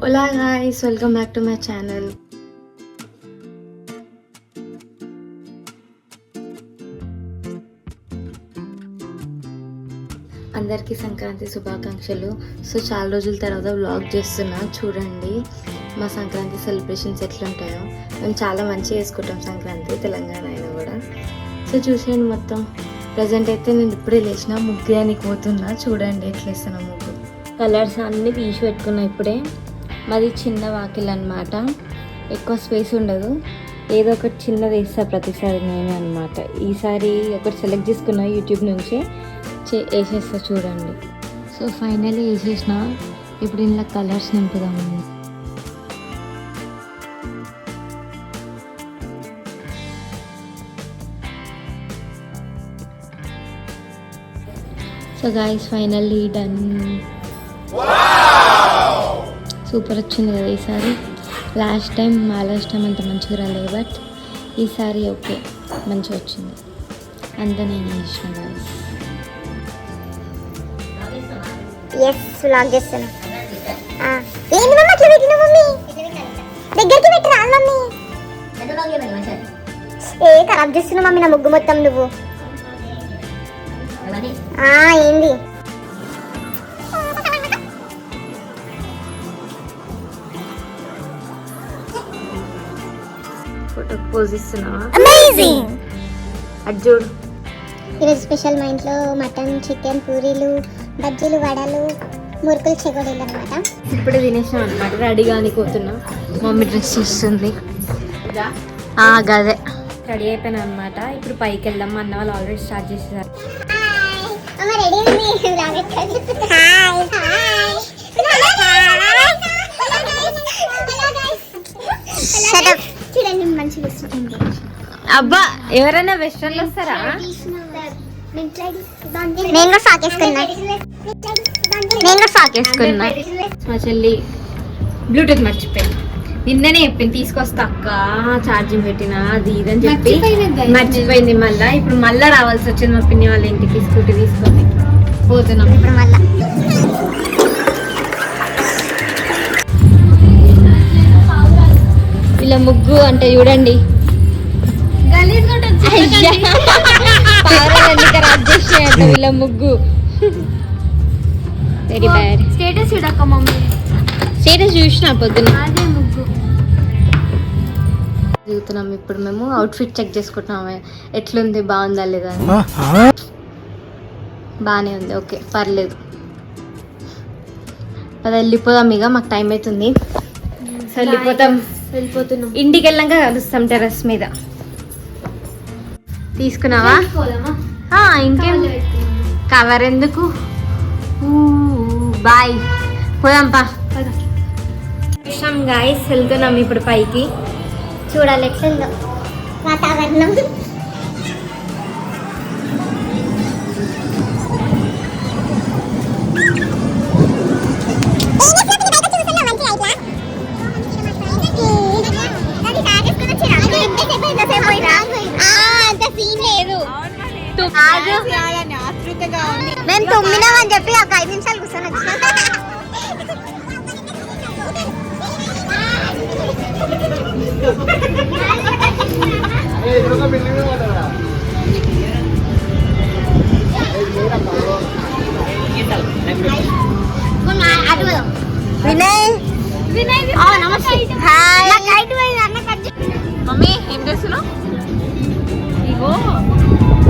Hola guys, welcome back to my channel. అందరికీ సంక్రాంతి శుభాకాంక్షలు. So చాలా రోజుల తర్వాత వ్లాగ్ చేస్తున్నా, చూడండి మా సంక్రాంతి సెలబ్రేషన్స్ ఎట్లుంటాయో. మేము చాలా మంచిగా చేసుకుంటాం సంక్రాంతి, తెలంగాణ అయినా కూడా. సో చూసేయండి మొత్తం. ప్రజెంట్ అయితే నేను ఇప్పుడే లేచిన, ముగ్గు అని పోతున్నా, చూడండి ఎట్లా వేస్తున్నా ముగ్గు. కలర్స్ అన్నీ తీసి పెట్టుకున్నా ఇప్పుడే. మాది చిన్న వాకిల్ అనమాట, ఎక్కువ స్పేస్ ఉండదు, ఏదో ఒకటి చిన్నది వేస్తా ప్రతిసారి నేనే అనమాట. ఈసారి ఒకటి సెలెక్ట్ చేసుకున్నా యూట్యూబ్ నుంచి, వేసేస్తా చూడండి. సో ఫైనల్లీ వేసేసిన. ఇప్పుడు ఇందులో కలర్స్ నింపుదాము. So guys finally done. Super వచ్చింది కదా ఈసారి. లాస్ట్ టైం అంత మంచిగా రాలేదు, బట్ ఈసారి ఓకే మంచిగా వచ్చింది. అంతా నేను చేసిన గాయ్స్. ఎస్ వ్లాగ్ చేస్తున్నా. ఏంది మమ్మీ అట్లా పెట్టిన మమ్మీ? దగ్గరికి పెట్టరా మమ్మీ? ఖరాబ్ చేస్తున్నా మమ్మీ నా ముగ్గు మొత్తం నువ్వు. ఏంది ఫోటోకి పోజ్ ఇస్తున్నావా? అమేజింగ్. అది చూడు. ఈరోజు స్పెషల్ మా ఇంట్లో మటన్, చికెన్, పూరీలు, బజ్జీలు, వడలు, మురుకులు, చెగోడీలు అనమాట. ఇప్పుడే తినేసాం అనమాట, రెడీగా పోతున్నా. మమ్మీ డ్రెస్ చేస్తుంది, గదే రెడీ అయిపోయినా అనమాట. ఇప్పుడు పైకి వెళ్దాం. అన్న వాళ్ళు ఆల్రెడీ స్టార్ట్ చేసేసారు. చూడండి మంచిగా. అబ్బా ఎవరైనా వెస్ట్రన్ లో వస్తారా? నేను కూడా ఫ్రాక్ వేసుకున్నా. మా చెల్లి బ్లూటూత్ మర్చిపోయింది. నిన్ననే చెప్పింది తీసుకొస్తా అక్క, ఛార్జింగ్ పెట్టినా అది ఇదని చెప్పి మర్చిపోయింది. మళ్ళీ ఇప్పుడు మళ్ళీ రావాల్సి వచ్చింది మా పిన్ని వాళ్ళ ఇంటికి, స్కూటీ తీసుకొని పోతున్నాం ఇప్పుడు మళ్ళీ. ఇలా ముగ్గు అంటే చూడండి, ఇలా ముగ్గు వెరీ బ్యాడ్. స్టేటస్ చూడక్క మమ్మీ. స్టేటస్ చూసిన పొద్దున. అదే ముగ్గు దిగుతున్నాం. ఇప్పుడు మేము అవుట్ఫిట్ చెక్ చేసుకుంటున్నాము, ఎట్లుంది, బాగుందా లేదా. బాగానే ఉంది, ఓకే పర్లేదు. అది వెళ్ళిపోదాం ఇక, మాకు టైం అవుతుంది. వెళ్ళిపోతున్నాం. ఇంటికి వెళ్ళాక కలుస్తాం టెర్రస్ మీద. తీసుకున్నావా? ఇంకేం కవర్ ఎందుకు, బాయ్ పోదాంపా. గాయస్ వెళ్తున్నాం ఇప్పుడు పైకి. చూడాలి ఎట్లుందో వాతావరణం. నేను తొమ్మినామని చెప్పి ఒక 5 నిమిషాలు కూర్చొని వినయ్ నమస్తే. మమ్మీ ఏం చేస్తున్నావు? ఇగో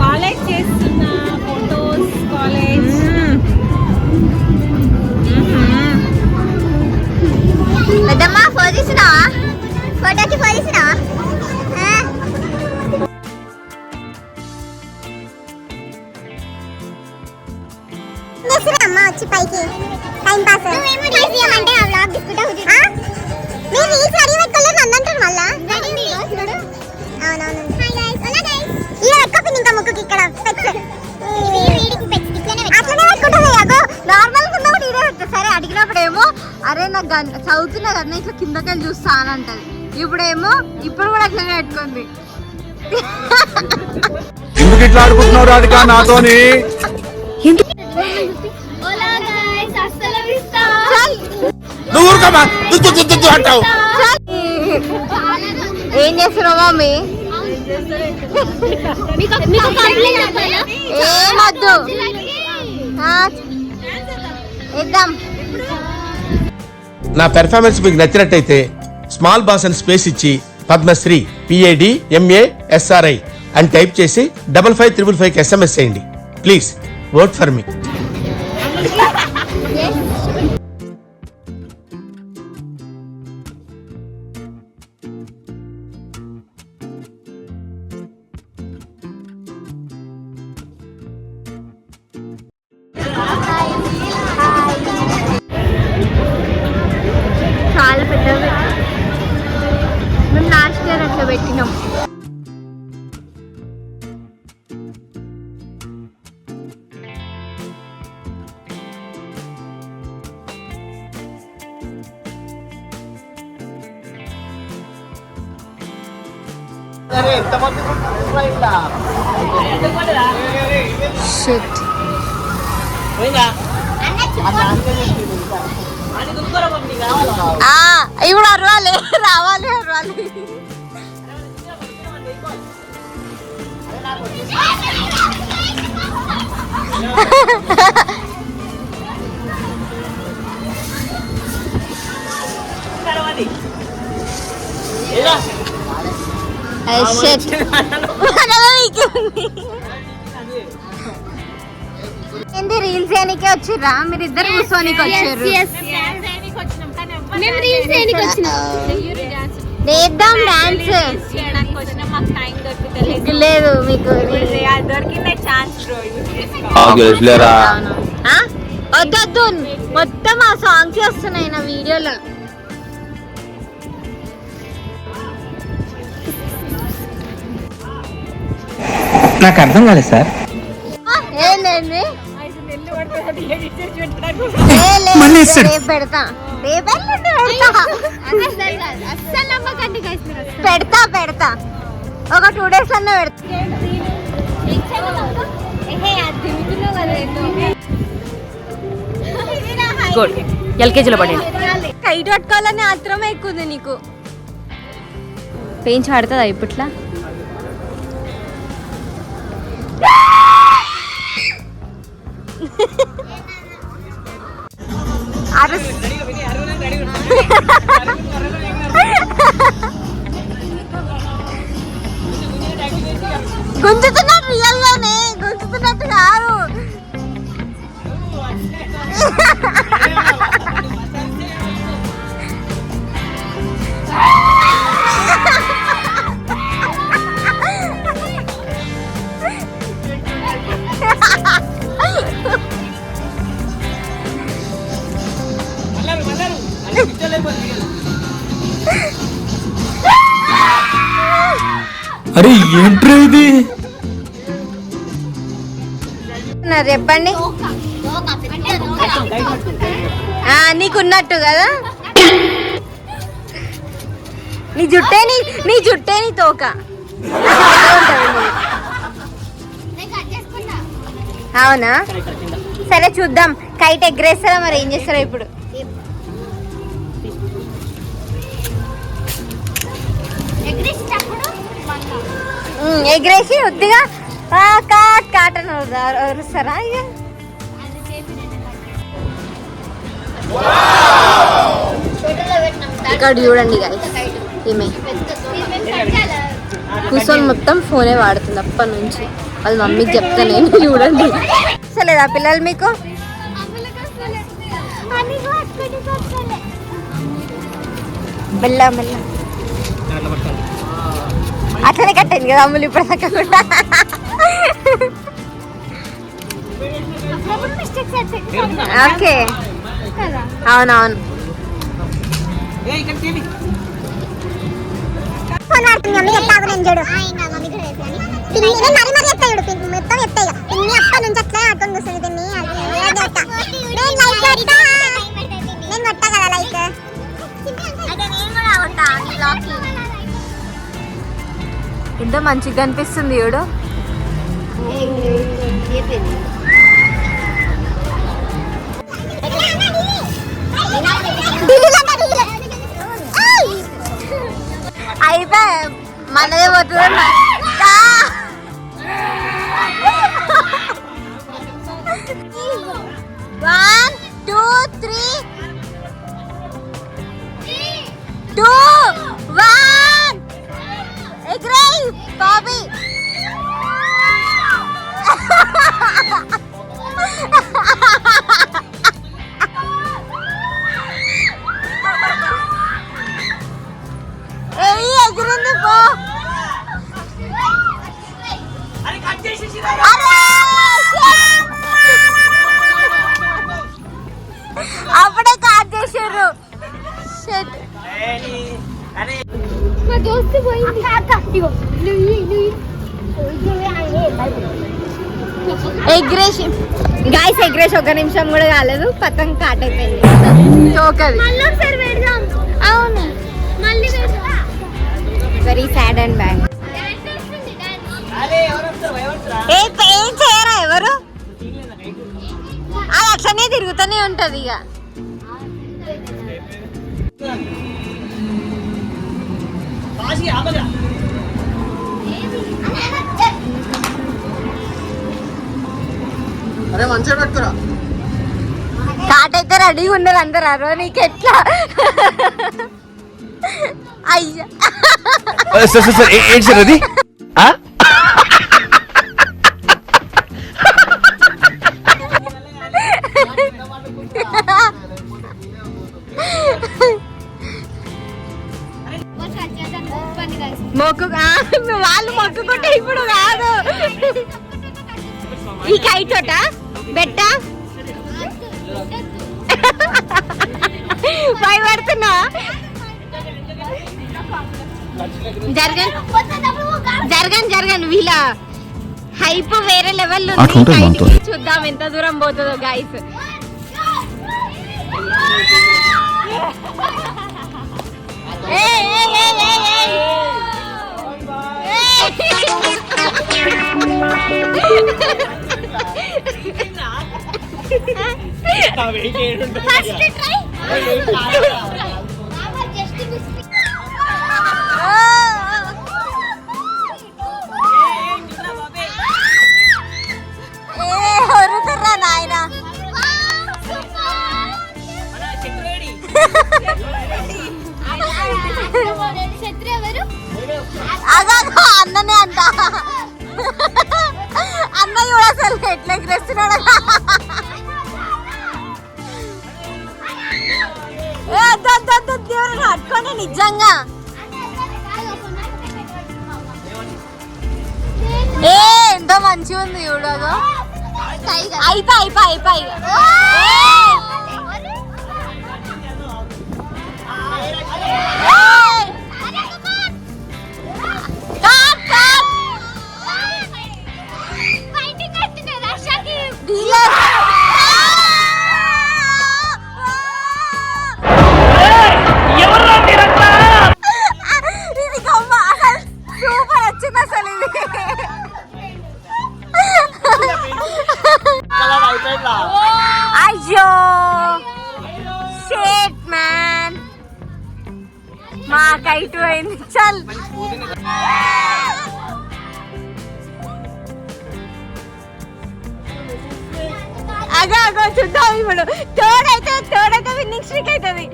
కాలేజ్ చేస్తున్నా, ఫోటోస్ కాలేజ్. పెద్దమ్మా ఫోన్ తీసినావా? ఫోటోకి ఫోన్ తీసినావా? అమ్మ వచ్చి పైకి టైం పాస్ అంటే ఆ వ్లాగ్ తీసుకుంటావు. నేను రీల్స్ రెడీ పెట్టుకోలేదు నన్ను అంటారు మళ్ళా. అవునవును. ఇలా పెట్టుకోపింది ఇంకా ముక్కుకి ఇక్కడ పెట్స్. అట్లనే పెట్టుకుంటుంది. అగో నార్మల్గా ఉన్నప్పుడు ఇదే పెట్టా. సరే అడిగినప్పుడేమో అరే నాకు చదువుతున్నా కదా ఇట్లా కిందకెళ్ళి చూస్తా అని అంటది. ఇప్పుడేమో ఇప్పుడు కూడా అట్లనే పెట్టుకుంది. ఎందుకు ఇట్లా ఆడుకుంటున్నారు రాధిక నాతోని? నువ్వు ఊరుకోమా అంటావు. ఏం చేస్తున్నావు మమ్మీ? ఏమొద్దు ఇద్దాం. నా పెర్ఫార్మెన్స్ మీకు నచ్చినట్టయితే స్మాల్ బాస్ అని స్పేస్ ఇచ్చి పద్మశ్రీ PADMASRI అని టైప్ చేసి 5555 SMS చేయండి. Please vote for me. చాలా పెద్దవి. మేము లాస్ట్ ఇయర్ అట్లా పెట్టినాం. షిట్. ఇప్పుడు అరవాలి రావాలి అరవాలి. ఏంటి రీల్స్ చేయడానికి వచ్చిర్రా? మీరు ఇద్దరు కూర్చోనికి వచ్చారు. వేద్దాం డాన్స్. లేదు మీకు వద్దొద్దు. మొత్తం ఆ సాంగ్స్ వస్తున్నాయి నా వీడియోలో. నాకు అర్థం కాలేదు సార్. ఏంటండి పెడతా పెడతా పెడతా ఒక 2 days అన్న పెడతా. LKG లో పడింది. కైట్ పట్టుకోవాలని ఆత్రమే ఎక్కువ ఉంది నీకు. పెయించి ఆడుతుందా ఇప్పట్లా? గుంజుతున్నట్టు రియల్ గానే గుంజుతున్నట్టు కాదు. అరే ఏంట్రా ఇది? చెప్పండి. నీకున్నట్టు కదా. నీ జుట్టే నీ తోక. అవునా? సరే చూద్దాం. కైట్ ఎగరేస్తారా మరి ఏం చేస్తారా ఇప్పుడు? ఎగరేసి వద్దుగా కాటన్ వరుస్తారా? ఇక ఇక్కడ చూడండి guys, ఈమె కూర్చొని మొత్తం ఫోనే వాడుతుంది అప్పటి నుంచి. వాళ్ళ మమ్మీకి చెప్తా నేను. చూడండి సలేదా పిల్లలు మీకు? మెల్ల మెల్ల అట్లనే కట్టింది కదా అమ్ములు ఇప్పుడు దాకా కూడా. ఓకే అవునవును. ఎంత మంచిగా కనిపిస్తుంది చూడు. ఎగ్రేషన్ గాయస్, ఎగ్రేషన్ ఒక నిమిషం కూడా కాలేదు, పతంగ్ కాట్ అయిపోయింది చోకది. అవును, వెరీ సాడ్ అండ్ బ్యాడ్. ఏం చేయరా ఎవరు, అది అట్లనే తిరుగుతూనే ఉంటది ఇక. అరే మంచిగా పెట్టుకురా. కాట్ అయితే రెడీగా ఉన్నది అందరు, నీకు ఎట్లా? అయ్యా సార్ ఏంటి సార్ అది? వాళ్ళు మొక్కుకుంటే ఇప్పుడు కాదు. ఈ కైటోట బెట్ట భయపడుతున్నా. జరగను వీళ్ళ హైప్ వేరే లెవెల్ చూద్దాం ఎంత దూరం పోతుందో గైస్. నాయనా అదో అన్ననే అంట, అన్న కూడా అసలు ఎట్లా ఎగిరేస్తున్నాడు. దేవుని పట్టుకొని నిజంగా ఎంత మంచిగా ఉంది చూడదు. అయిపోయి సూపర్ వచ్చింది అసలు ఇది. అయ్యో షేట్ మ్యాన్, మా కైటు అయింది. చల్ అగో చూద్దాం ఇప్పుడు. తోడైతే విన్నింగ్ స్ట్రీక్ అవుతుంది.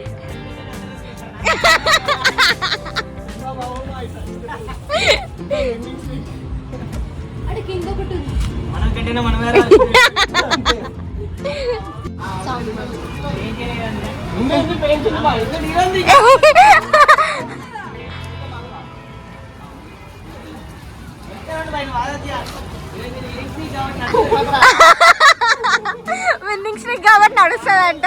విన్నింగ్ స్ట్రీక్ కాబట్టి నడుస్తుందంట.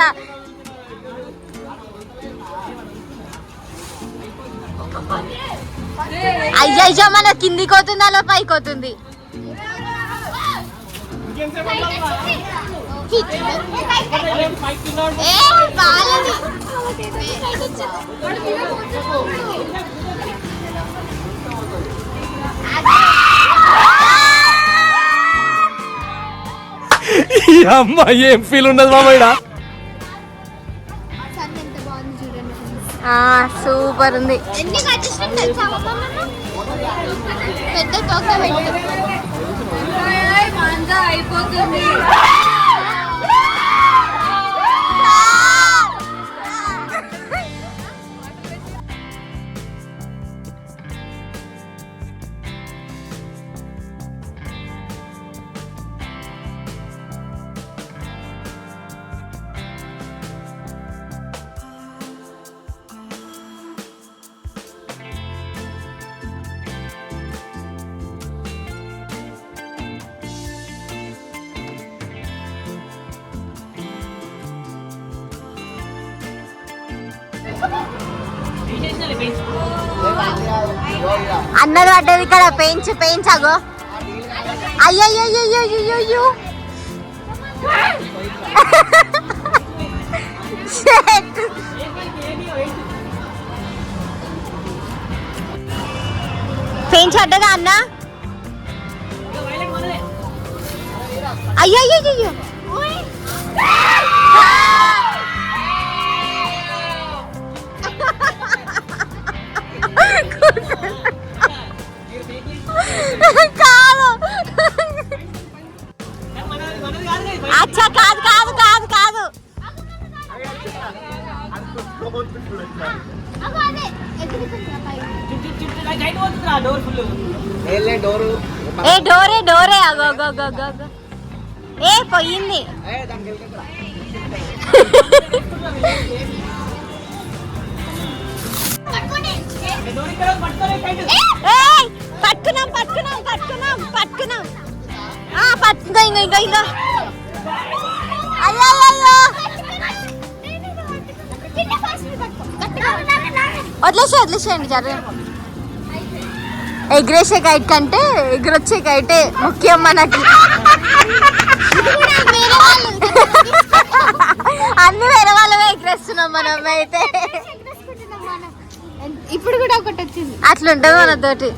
అయ్యో మన కిందికి పోతుంది, అలా పైకి పోతుంది. అమ్మా ఏం ఫీల్ ఉండదు మామయ్య. సూపర్ ఉంది. పెద్ద తోక అయిపోతుంది. అన్నది పడ్డది ఇక్కడ పెంచగో. అయ్యయ్యో పెంచడ్డదా అన్న? అయ్యయ్యో కాదు. అచ్చా కాదు కాదు కాదు కాదు. ఏ డోరే అగో ఏ పోయింది. పట్టుకున్నాం పట్టుకో ఇంకా అయ్యో వదిలేసేయండి జర. ఎగిరేసే కైట్ కంటే ఎగురొచ్చే కైటే ముఖ్యం మనకి. అన్ని వేరే వాళ్ళమే ఎగిరేస్తున్నాం మనం అయితే. ఇప్పుడు కూడా ఒకటి వచ్చింది. అట్లుంటది మనతోటి.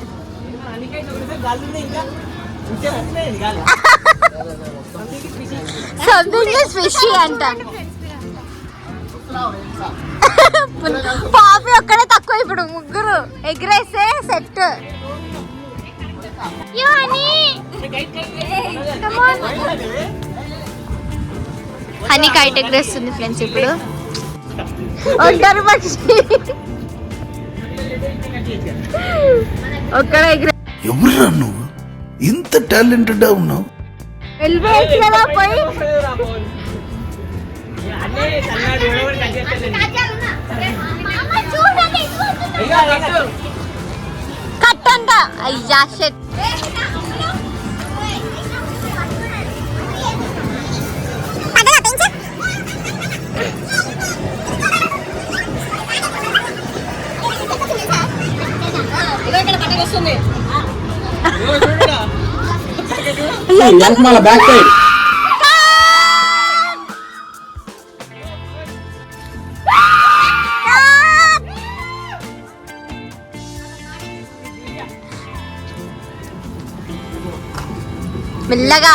సంథింగ్ ఇస్ ఫిషీ అంట. పాపి ఒక్కడే తక్కువ. ఇప్పుడు ముగ్గురు ఎగిరేస్తే సెట్. హనీ కైట్ ఎగిరేస్తుంది ఫ్రెండ్స్. ఇప్పుడు ఒంటరి పక్షి ఒక్కడ ఎగిరే. ఎవరురా నువ్వు ఇంత టాలెంటెడ్ ఉన్నావు? వెళ్ళిపోయి కదా పోయి. కట్టంట. అయ్యా షెట్. బ్యాక్ సైడ్ మెల్లగా.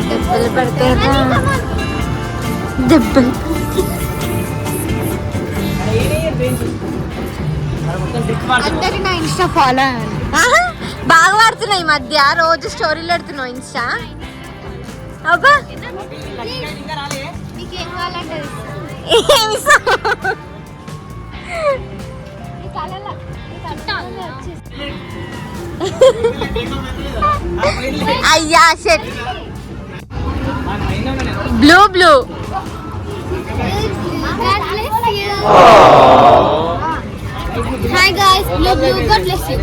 దెబ్బలు పడతారా? దెబ్బలు అందరికి నా ఇన్స్టా ఫాలో. బాగా వాడుతున్నాయి ఈ మధ్య. రోజు స్టోరీలు పెడుతున్నావు ఇన్స్టా. అబ్బా నీకేం కావాలంటే ఏమి అయ్యా షెట్. Blue hi guys. Blue God bless you.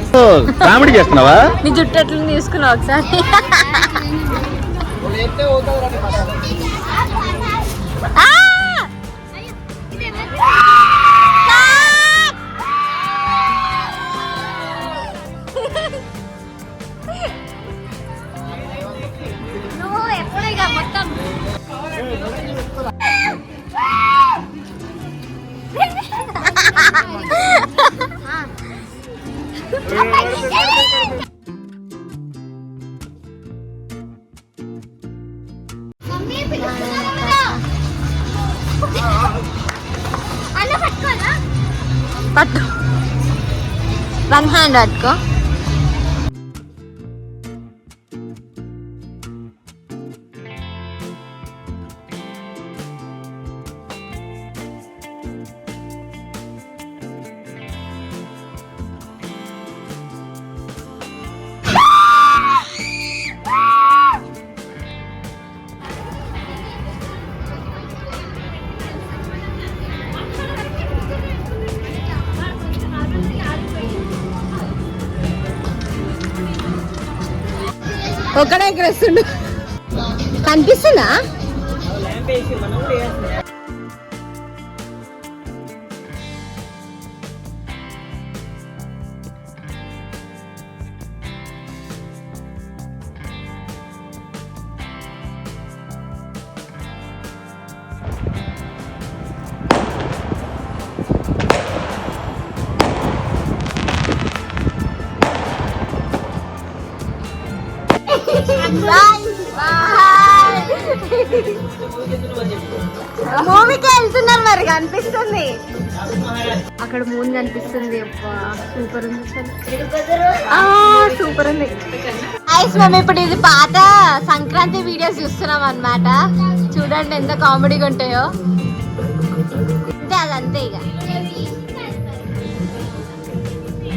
Comedy చేస్తున్నావా? నీ జుట్టు ఎట్లా తీసుకున్నావు ఒకసారి? నువ్వు ఎప్పుడు ఇక మొత్తం పట్టు. 1 హ్యాండ్ పట్టుకో. ఒకడే ఎగరేస్తుండు. కనిపిస్తుందా? మూవీకి వెళ్తున్నారు మరి కనిపిస్తుంది. అక్కడ మూన్ కనిపిస్తుంది. సూపర్ ఉంది, సూపర్ ఉంది. ఐస్ మేము ఇప్పుడు ఇది పాత సంక్రాంతి వీడియోస్ చూస్తున్నాం అన్నమాట. చూడండి ఎంత కామెడీగా ఉంటాయో. అంతే అదంతే ఇక.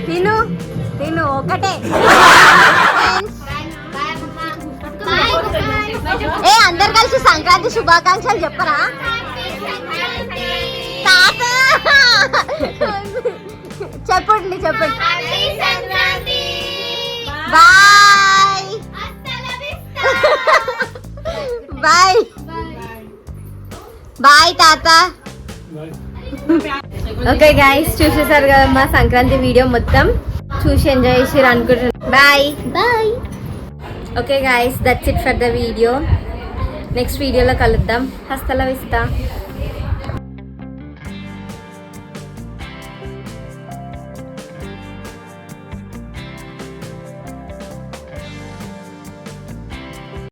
తిను తిను ఒకటే. ఏ అందరు కలిసి సంక్రాంతి శుభాకాంక్షలు చెప్పరా? తాత చెప్పండి చెప్పండి. బాయ్ బాయ్ బాయ్ తాత. ఓకే గైస్, చూసేసారు కదా మా సంక్రాంతి వీడియో మొత్తం. చూసి ఎంజాయ్ చేసారు అనుకుంటున్నాను. Bye bye. Okay guys, that's it for the video. Next వీడియోలో కలుద్దాం. Hasta la Vista.